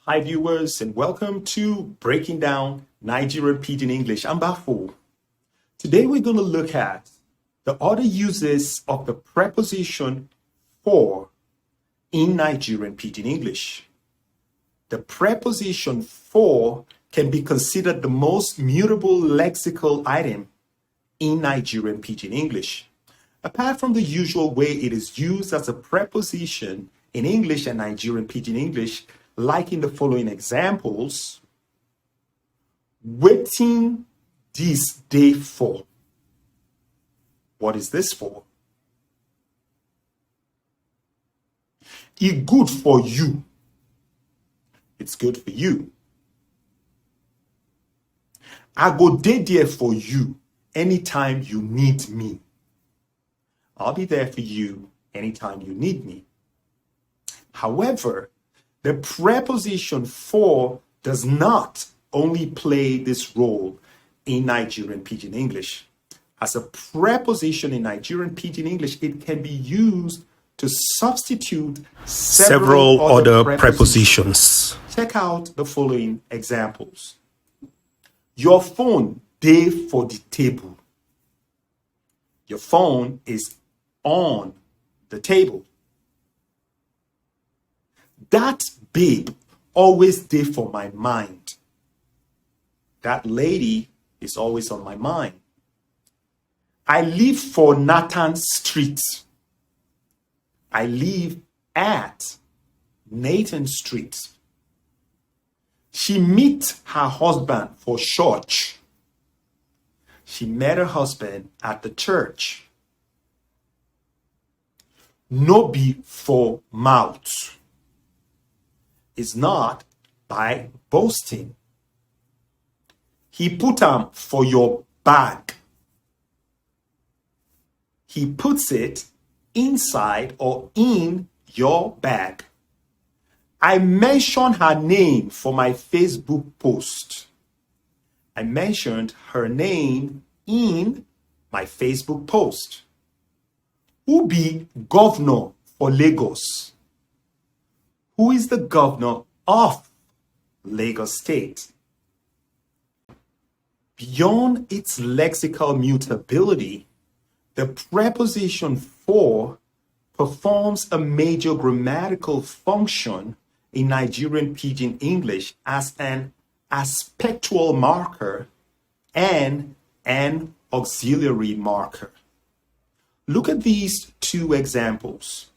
Hi viewers, and welcome to Breaking Down Nigerian Pidgin English. I'm Bafo. Today we're going to look at the other uses of the preposition for in Nigerian Pidgin English. The preposition for can be considered the most mutable lexical item in Nigerian Pidgin English. Apart from the usual way it is used as a preposition in English and Nigerian Pidgin English, like in the following examples: Wetin this day for? What is this for? It good for you. It's good for you. I go dey there for you anytime you need me. I'll be there for you anytime you need me. However, the preposition for does not only play this role in Nigerian Pidgin English. As a preposition in Nigerian Pidgin English, it can be used to substitute several other prepositions. Check out the following examples. Your phone dey for the table. Your phone is on the table. That babe always dey for my mind. That lady is always on my mind. I live for Nathan Street. I live at Nathan Street. She meet her husband for church. She met her husband at the church. No be for mouth. Is not by boasting. He put am for your bag. He puts it inside or in your bag. I mentioned her name for my Facebook post. I mentioned her name in my Facebook post. Who be governor for Lagos? Who is the governor of Lagos State? Beyond its lexical mutability, the preposition for performs a major grammatical function in Nigerian Pidgin English as an aspectual marker and an auxiliary marker. Look at these two examples.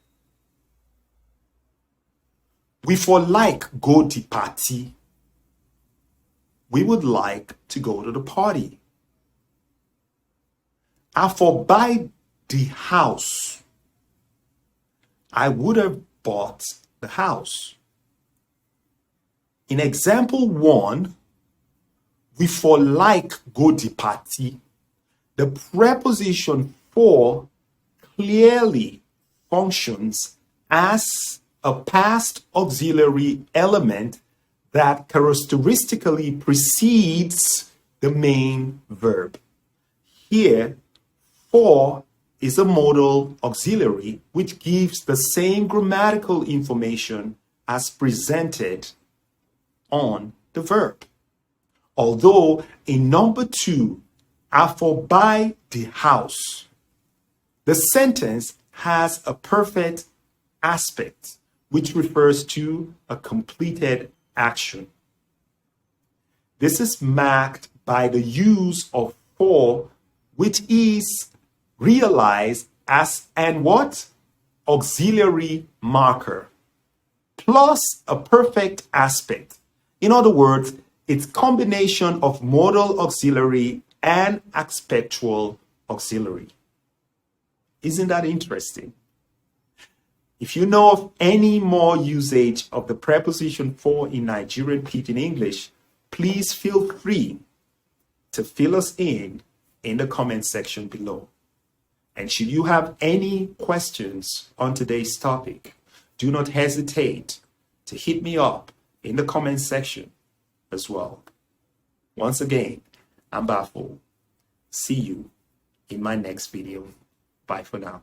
We for like go the party. We would like to go to the party. I for buy the house. I would have bought the house. In example 1, we for like go the party. The preposition for clearly functions as a past auxiliary element that characteristically precedes the main verb. Here, for is a modal auxiliary which gives the same grammatical information as presented on the verb. Although in number 2, I for buy the house, the sentence has a perfect aspect which refers to a completed action. This is marked by the use of for, which is realized as an what? Auxiliary marker, plus a perfect aspect. In other words, it's combination of modal auxiliary and aspectual auxiliary. Isn't that interesting? If you know of any more usage of the preposition for in Nigerian Pidgin English, please feel free to fill us in the comment section below. And should you have any questions on today's topic, do not hesitate to hit me up in the comment section as well. Once again, I'm Bafo. See you in my next video. Bye for now.